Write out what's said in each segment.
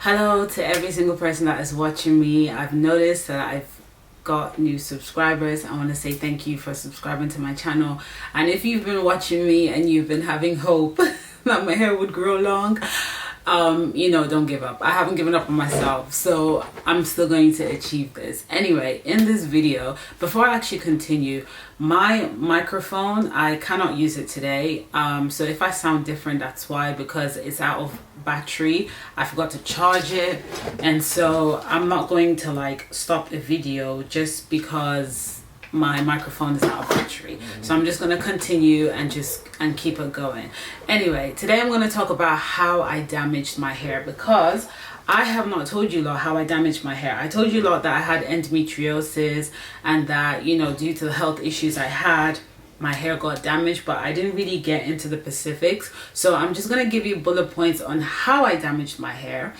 Hello to every single person that is watching me. I've noticed that I've got new subscribers. I want to say thank you for subscribing to my channel. And if you've been watching me and you've been having hope that my hair would grow long, don't give up. I haven't given up on myself, so I'm still going to achieve this. Anyway, in this video, before I actually continue, my microphone, I cannot use it today. So if I sound different, that's why, because it's out of battery. I forgot to charge it, and so I'm not going to stop the video just because my microphone is out of battery. So I'm just going to continue and keep it going. Anyway, today I'm going to talk about how I damaged my hair, because I have not told you lot how I damaged my hair. I told you lot that I had endometriosis and that, due to the health issues I had, my hair got damaged, but I didn't really get into the specifics. So I'm just going to give you bullet points on how I damaged my hair,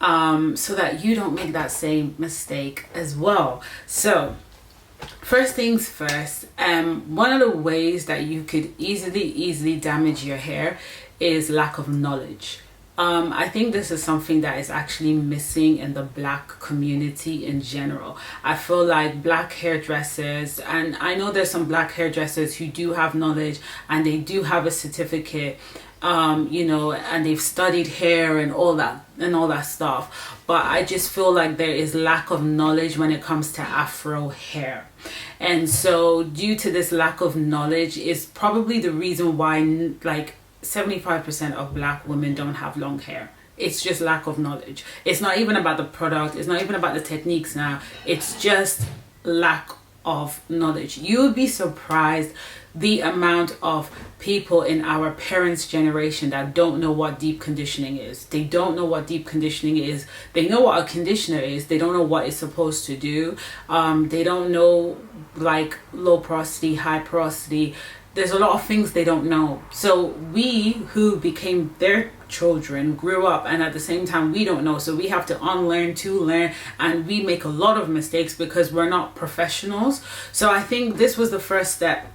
so that you don't make that same mistake as well. So first things first, one of the ways that you could easily damage your hair is lack of knowledge. I think this is something that is actually missing in the Black community in general. I feel like Black hairdressers, and I know there's some Black hairdressers who do have knowledge and they do have a certificate, and they've studied hair and all that stuff, but I just feel like there is lack of knowledge when it comes to Afro hair. And so due to this lack of knowledge is probably the reason why 75% of Black women don't have long hair. It's just lack of knowledge. It's not even about the product, it's not even about the techniques now, it's just lack of knowledge. You would be surprised the amount of people in our parents' generation that don't know what deep conditioning is. They don't know what deep conditioning is. They know what a conditioner is. They don't know what it's supposed to do. They don't know low porosity, high porosity. There's a lot of things they don't know. So we who became their children grew up, and at the same time we don't know, so we have to unlearn to learn, and we make a lot of mistakes because we're not professionals. So I think this was the first step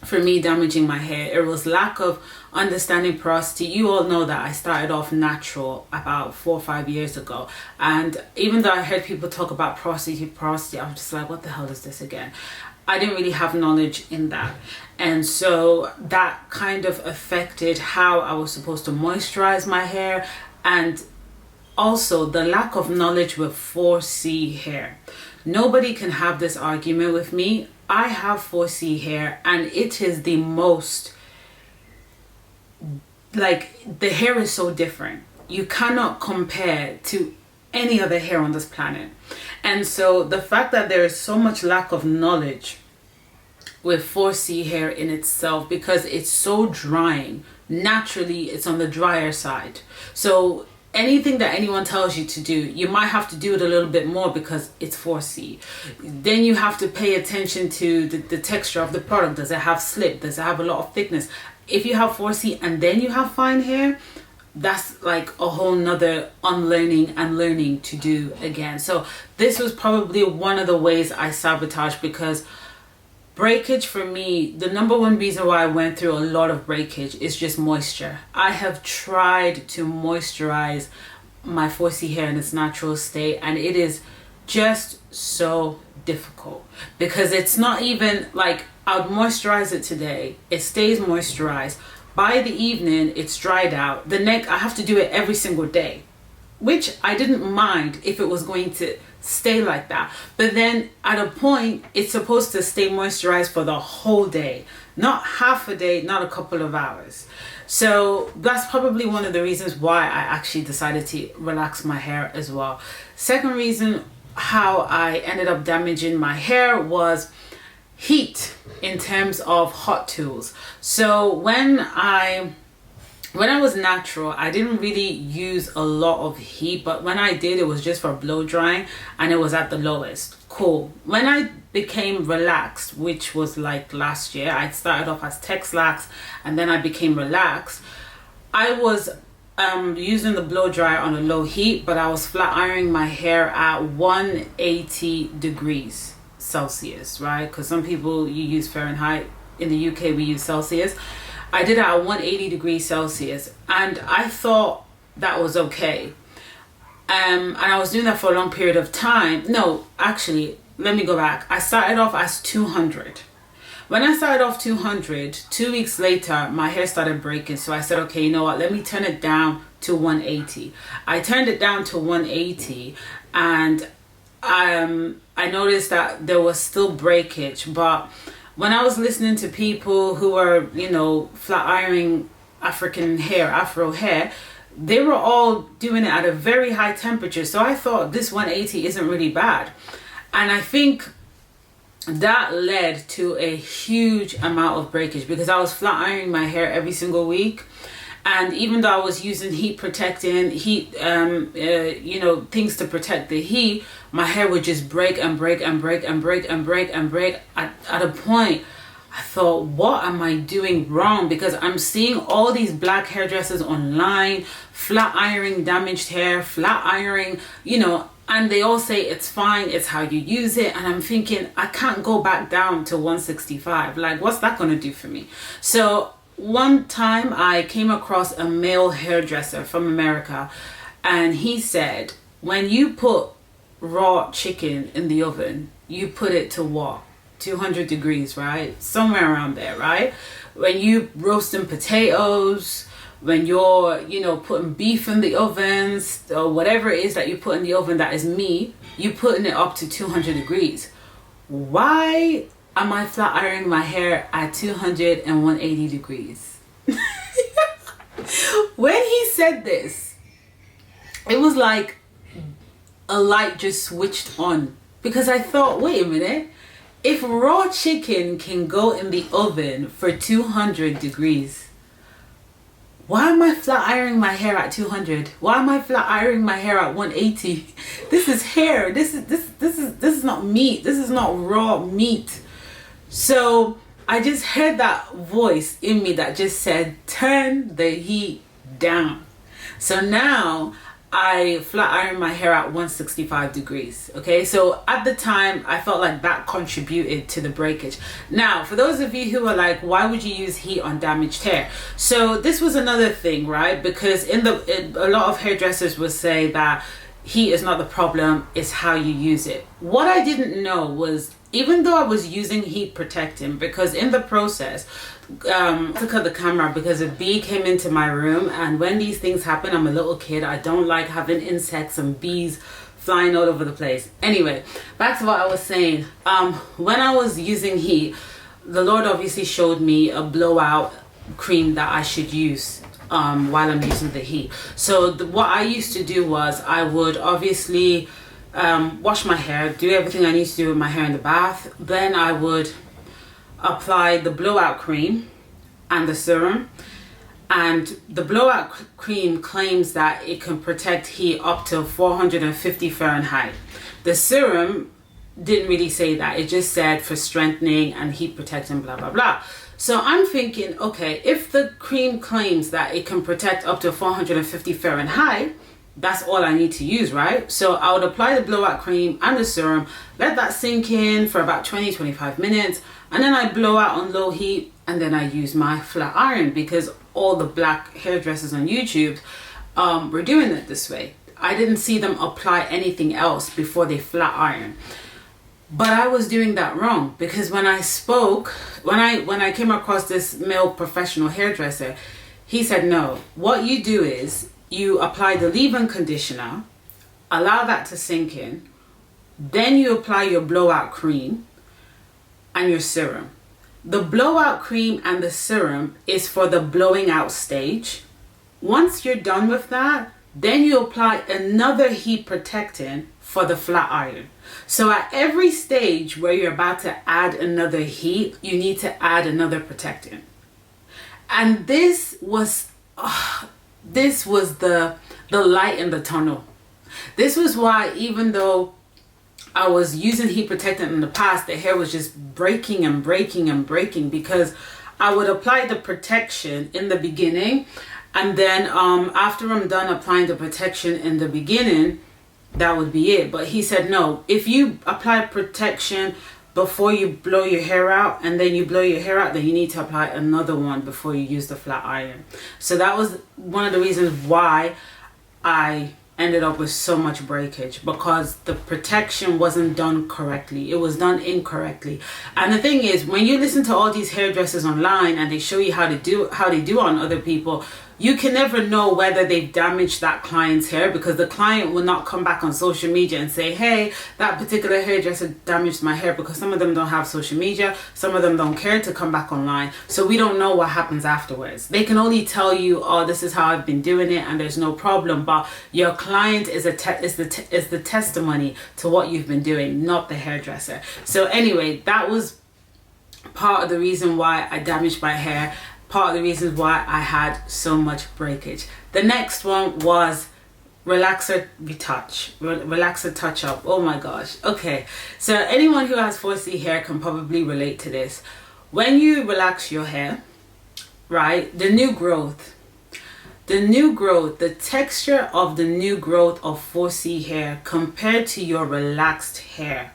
for me damaging my hair. It was lack of understanding porosity. You all know that I started off natural about 4 or 5 years ago, and even though I heard people talk about porosity, I was just like, what the hell is this again? I didn't really have knowledge in that, and so that kind of affected how I was supposed to moisturize my hair, and also the lack of knowledge with 4C hair. Nobody can have this argument with me. I have 4C hair, and it is the most, the hair is so different. You cannot compare to any other hair on this planet. And so the fact that there is so much lack of knowledge with 4C hair in itself, because it's so drying, naturally it's on the drier side. So anything that anyone tells you to do, you might have to do it a little bit more because it's 4C. Then you have to pay attention to the texture of the product. Does it have slip? Does it have a lot of thickness? If you have 4C and then you have fine hair, that's like a whole nother unlearning and learning to do again. So this was probably one of the ways I sabotaged, because breakage for me, the number one reason why I went through a lot of breakage is just moisture. I have tried to moisturize my 4C hair in its natural state, and it is just so difficult, because it's not even I'll moisturize it today, it stays moisturized. By the evening, it's dried out. The neck, I have to do it every single day, which I didn't mind if it was going to stay like that. But then at a point, it's supposed to stay moisturized for the whole day, not half a day, not a couple of hours. So that's probably one of the reasons why I actually decided to relax my hair as well. Second reason how I ended up damaging my hair was heat, in terms of hot tools. So when I was natural, I didn't really use a lot of heat, but when I did, it was just for blow drying, and it was at the lowest. Cool. When I became relaxed, which was last year, I started off as Texlax and then I became relaxed. I was using the blow dryer on a low heat, but I was flat ironing my hair at 180 degrees Celsius, right? Because some people, you use Fahrenheit. In the UK we use Celsius. I did it at 180 degrees Celsius, and I thought that was okay. And I was doing that for a long period of time. No, actually, let me go back. I started off as 200. When I started off 200, 2 weeks later, my hair started breaking. So I said, okay, you know what? Let me turn it down to 180. I turned it down to 180, and I noticed that there was still breakage. But when I was listening to people who were, you know, flat ironing African hair, Afro hair, they were all doing it at a very high temperature. So I thought this 180 isn't really bad. And I think that led to a huge amount of breakage, because I was flat ironing my hair every single week. And even though I was using heat protecting, you know, things to protect the heat, my hair would just break and break and break and break and break and break. At a point, I thought, what am I doing wrong? Because I'm seeing all these black hairdressers online, flat ironing damaged hair, flat ironing, you know, and they all say it's fine, it's how you use it. And I'm thinking, I can't go back down to 165. Like, what's that going to do for me? So one time I came across a male hairdresser from America, and he said, when you put raw chicken in the oven, you put it to what? 200 degrees, right? Somewhere around there, right? When you roasting potatoes, when you're, you know, putting beef in the ovens, or whatever it is that you put in the oven that is meat, you putting it up to 200 degrees. Why am I flat ironing my hair at 200 and 180 degrees? When he said this, it was like a light just switched on, because I thought, wait a minute, if raw chicken can go in the oven for 200 degrees, why am I flat ironing my hair at 200? Why am I flat ironing my hair at 180? This is hair. This is not meat. This is not raw meat. So I just heard that voice in me that just said, turn the heat down. So now I flat iron my hair at 165 degrees. Okay, so at the time I felt like that contributed to the breakage. Now, for those of you who are like, why would you use heat on damaged hair? So this was another thing, right? Because a lot of hairdressers will say that heat is not the problem, it's how you use it. What I didn't know was, even though I was using heat protecting, because in the process, I took out the camera because a bee came into my room, and when these things happen, I'm a little kid, I don't like having insects and bees flying all over the place. Anyway, back to what I was saying. When I was using heat, the Lord obviously showed me a blowout cream that I should use while I'm using the heat. So what I used to do was, I would obviously wash my hair, do everything I need to do with my hair in the bath. Then I would apply the blowout cream and the serum. And the blowout cream claims that it can protect heat up to 450 Fahrenheit. The serum didn't really say that. It just said for strengthening and heat protecting, blah, blah, blah. So I'm thinking, okay, if the cream claims that it can protect up to 450 Fahrenheit, that's all I need to use, right? So I would apply the blowout cream and the serum, let that sink in for about 20-25 minutes, and then I blow out on low heat, and then I use my flat iron, because all the black hairdressers on YouTube were doing it this way. I didn't see them apply anything else before they flat iron. But I was doing that wrong, because when I came across this male professional hairdresser, he said, no, what you do is you apply the leave-in conditioner, allow that to sink in, then you apply your blowout cream and your serum. The blowout cream and the serum is for the blowing out stage. Once you're done with that, then you apply another heat protectant for the flat iron. So at every stage where you're about to add another heat, you need to add another protectant. And this was the light in the tunnel. This was why, even though I was using heat protectant in the past, the hair was just breaking and breaking and breaking, because I would apply the protection in the beginning, and then after I'm done applying the protection in the beginning, that would be it. But he said, no, if you apply protection before you blow your hair out, and then you blow your hair out, then you need to apply another one before you use the flat iron. So that was one of the reasons why I ended up with so much breakage because the protection wasn't done correctly. It was done incorrectly. And the thing is, when you listen to all these hairdressers online and they show you how they do on other people, you can never know whether they've damaged that client's hair, because the client will not come back on social media and say, hey, that particular hairdresser damaged my hair, because some of them don't have social media, some of them don't care to come back online. So we don't know what happens afterwards. They can only tell you, oh, this is how I've been doing it and there's no problem, but your client is the testimony to what you've been doing, not the hairdresser. So anyway, that was part of the reason why I damaged my hair, part of the reasons why I had so much breakage. The next one was relaxer touch up. Oh my gosh. Okay, so anyone who has 4C hair can probably relate to this. When you relax your hair, right, the texture of the new growth of 4C hair compared to your relaxed hair,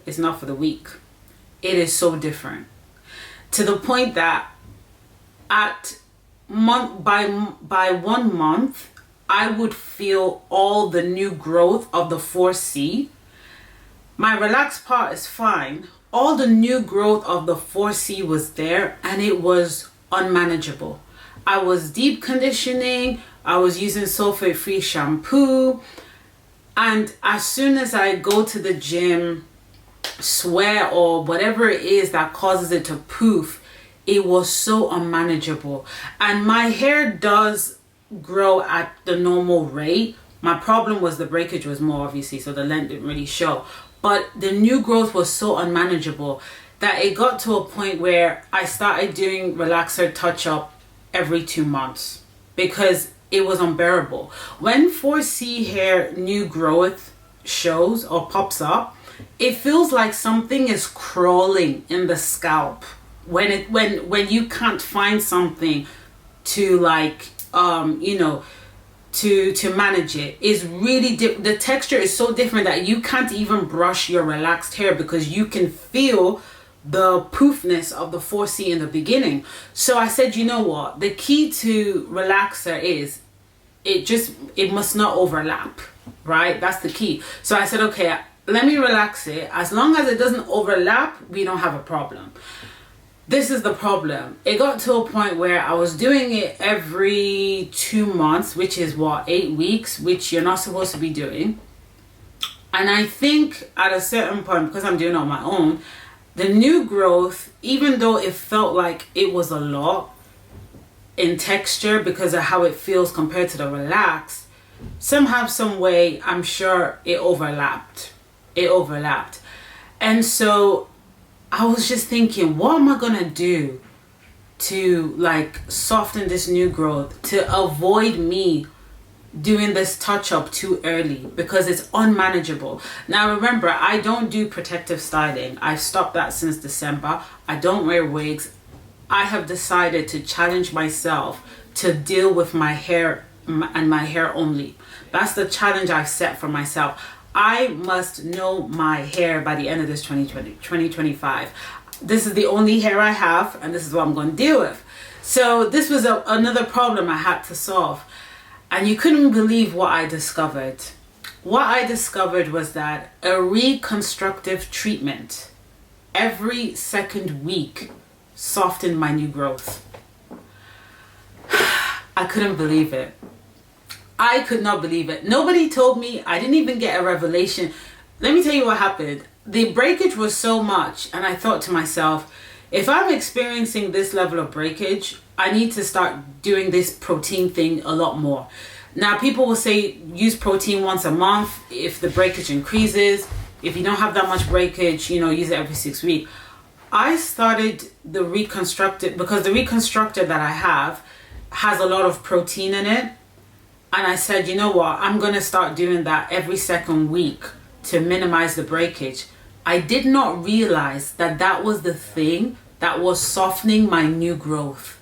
it's not for the weak. It is so different, to the point that by 1 month, I would feel all the new growth of the 4C. My relaxed part is fine. All the new growth of the 4C was there, and it was unmanageable. I was deep conditioning. I was using sulfate-free shampoo. And as soon as I go to the gym, sweat or whatever it is that causes it to poof, it was so unmanageable. And my hair does grow at the normal rate. My problem was the breakage was more, obviously, so the length didn't really show. But the new growth was so unmanageable that it got to a point where I started doing relaxer touch-up every 2 months because it was unbearable. When 4C hair new growth shows or pops up, it feels like something is crawling in the scalp when you can't find something to to manage it. Is really the texture is so different that you can't even brush your relaxed hair because you can feel the poofness of the 4C in the beginning. So I said, you know what, the key to relaxer is it must not overlap, right? That's the key. So I said, okay, let me relax it. As long as it doesn't overlap, we don't have a problem. This is the problem. It got to a point where I was doing it every 2 months, which is what, 8 weeks, which you're not supposed to be doing. And I think at a certain point, because I'm doing it on my own, the new growth, even though it felt like it was a lot in texture because of how it feels compared to the relaxed, somehow, some way, I'm sure it overlapped. And so I was just thinking, what am I gonna do to like soften this new growth to avoid me doing this touch up too early, because it's unmanageable. Now remember, I don't do protective styling. I've stopped that since December. I don't wear wigs. I have decided to challenge myself to deal with my hair and my hair only. That's the challenge I've set for myself. I must know my hair by the end of this 2025. This is the only hair I have, and this is what I'm going to deal with. So this was another problem I had to solve. And you couldn't believe what I discovered. What I discovered was that a reconstructive treatment every second week softened my new growth. I couldn't believe it. I could not believe it. Nobody told me. I didn't even get a revelation. Let me tell you what happened. The breakage was so much, and I thought to myself, if I'm experiencing this level of breakage, I need to start doing this protein thing a lot more. Now, people will say use protein once a month if the breakage increases. If you don't have that much breakage, use it every 6 weeks. I started the reconstructed, because the reconstructor that I have has a lot of protein in it. And I said, you know what, I'm going to start doing that every second week to minimize the breakage. I did not realize that that was the thing that was softening my new growth.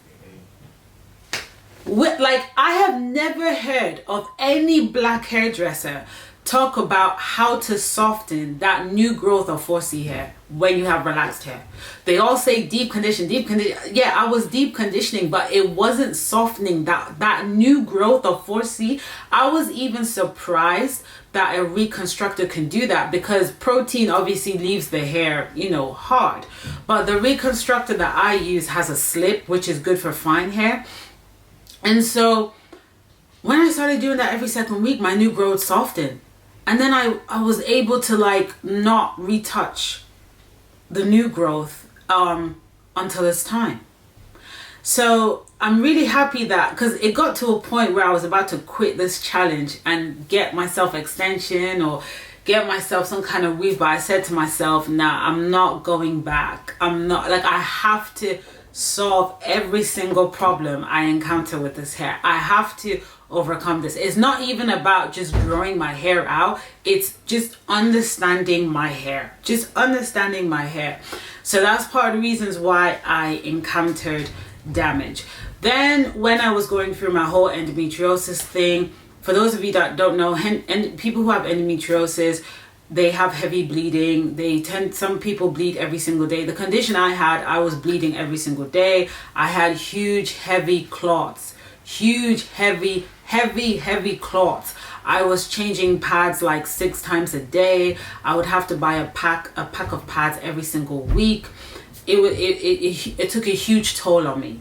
I have never heard of any black hairdresser talk about how to soften that new growth of 4C hair when you have relaxed hair. They all say deep condition. Yeah, I was deep conditioning, but it wasn't softening that new growth of 4C. I was even surprised that a reconstructor can do that, because protein obviously leaves the hair, you know, hard. But the reconstructor that I use has a slip, which is good for fine hair. And so when I started doing that every second week, my new growth softened. And then I was able to like not retouch the new growth until it's time. So I'm really happy that, because it got to a point where I was about to quit this challenge and get myself extension or get myself some kind of weave, but I said to myself, nah, I'm not going back. I'm not, like, I have to solve every single problem I encounter with this hair. I have to overcome this. It's not even about just growing my hair out. It's just understanding my hair. Just understanding my hair. So that's part of the reasons why I encountered damage. Then when I was going through my whole endometriosis thing, for those of you that don't know, and people who have endometriosis, they have heavy bleeding. Some people bleed every single day. The condition I had, I was bleeding every single day. I had huge, heavy clots. Huge, heavy clots. I was changing pads like 6 times a day. I would have to buy a pack of pads every single week. It took a huge toll on me.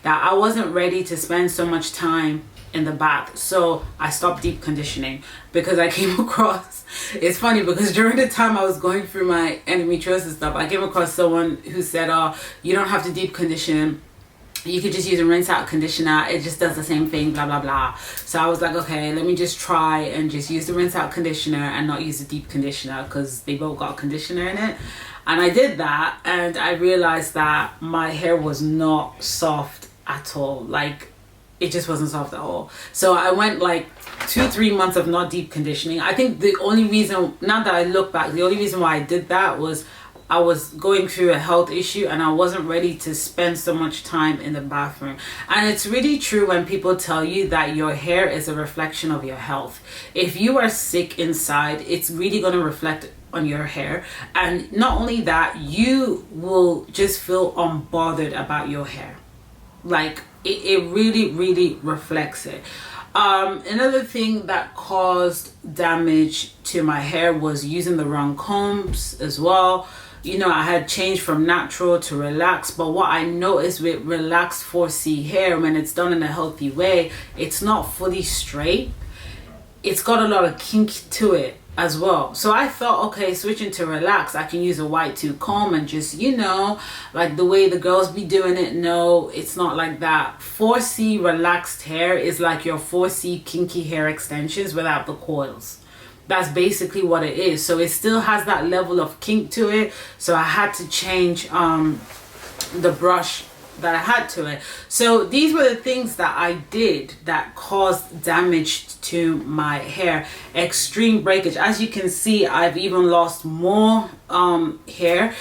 That I wasn't ready to spend so much time in the bath. So I stopped deep conditioning, because I came across, it's funny because during the time I was going through my endometriosis stuff, I came across someone who said, oh, you don't have to deep condition, you could just use a rinse out conditioner, it just does the same thing, blah blah blah. So I was like, okay, let me just try and just use the rinse out conditioner and not use the deep conditioner, because they both got conditioner in it. And I did that, and I realized that my hair was not soft at all. Like, it just wasn't soft at all. So I went like 2-3 months of not deep conditioning. I think the only reason, now that I look back, the only reason why I did that was I was going through a health issue and I wasn't ready to spend so much time in the bathroom. And it's really true when people tell you that your hair is a reflection of your health. If you are sick inside, it's really going to reflect on your hair. And not only that, you will just feel unbothered about your hair. Like, it really reflects it. Another thing that caused damage to my hair was using the wrong combs as well. You know, I had changed from natural to relaxed, but what I noticed with relaxed 4C hair, when it's done in a healthy way, it's not fully straight. It's got a lot of kink to it as well. So I thought, okay, switching to relax, I can use a white tooth comb and just, you know, like the way the girls be doing it. No, it's not like that. 4C relaxed hair is like your 4C kinky hair extensions without the coils. That's basically what it is. So it still has that level of kink to it. So I had to change the brush that I had to it. So these were the things that I did that caused damage to my hair. Extreme breakage. As you can see, I've even lost more hair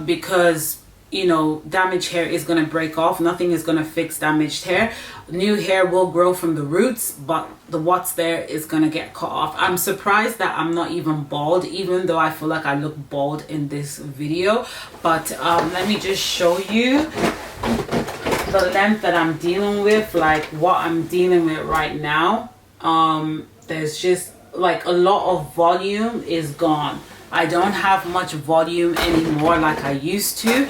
because, you know, damaged hair is going to break off. Nothing is going to fix damaged hair. New hair will grow from the roots, but what's there is going to get cut off. I'm surprised that I'm not even bald, even though I feel like I look bald in this video. But let me just show you the length that I'm dealing with, like what I'm dealing with right now. There's just like a lot of volume is gone. I don't have much volume anymore like I used to,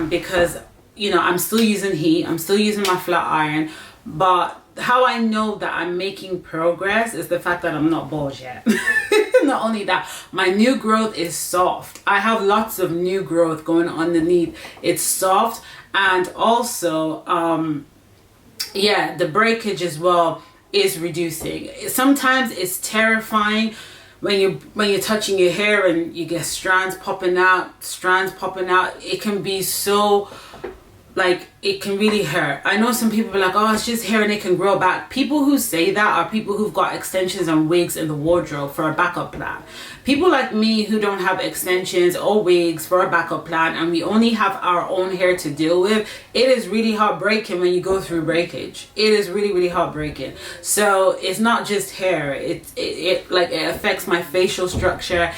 because, you know, I'm still using heat, I'm still using my flat iron. But how I know that I'm making progress is the fact that I'm not bald yet. Not only that, my new growth is soft. I have lots of new growth going underneath. It's soft. And also, yeah, the breakage as well is reducing. Sometimes it's terrifying when you're touching your hair and you get strands popping out. It can be so like it can really hurt. I know some people are like, oh, it's just hair and it can grow back. People who say that are people who've got extensions and wigs in the wardrobe for a backup plan. People like me who don't have extensions or wigs for a backup plan, and we only have our own hair to deal with, it is really heartbreaking when you go through breakage. It is really, really heartbreaking. So it's not just hair. It affects my facial structure.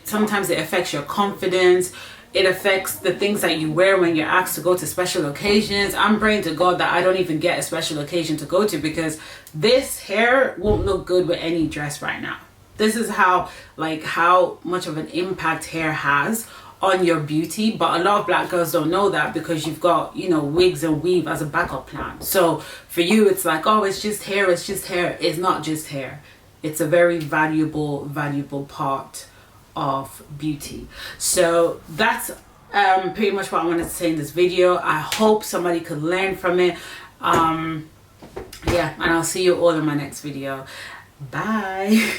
Sometimes it affects your confidence. It affects the things that you wear when you're asked to go to special occasions. I'm praying to God that I don't even get a special occasion to go to, because this hair won't look good with any dress right now. This is how much of an impact hair has on your beauty. But a lot of black girls don't know that, because you've got, you know, wigs and weave as a backup plan. So for you, it's like, oh, it's just hair, it's just hair. It's not just hair. It's a very valuable part of beauty. So that's pretty much what I wanted to say in this video. I hope somebody could learn from it. Yeah, and I'll see you all in my next video. Bye.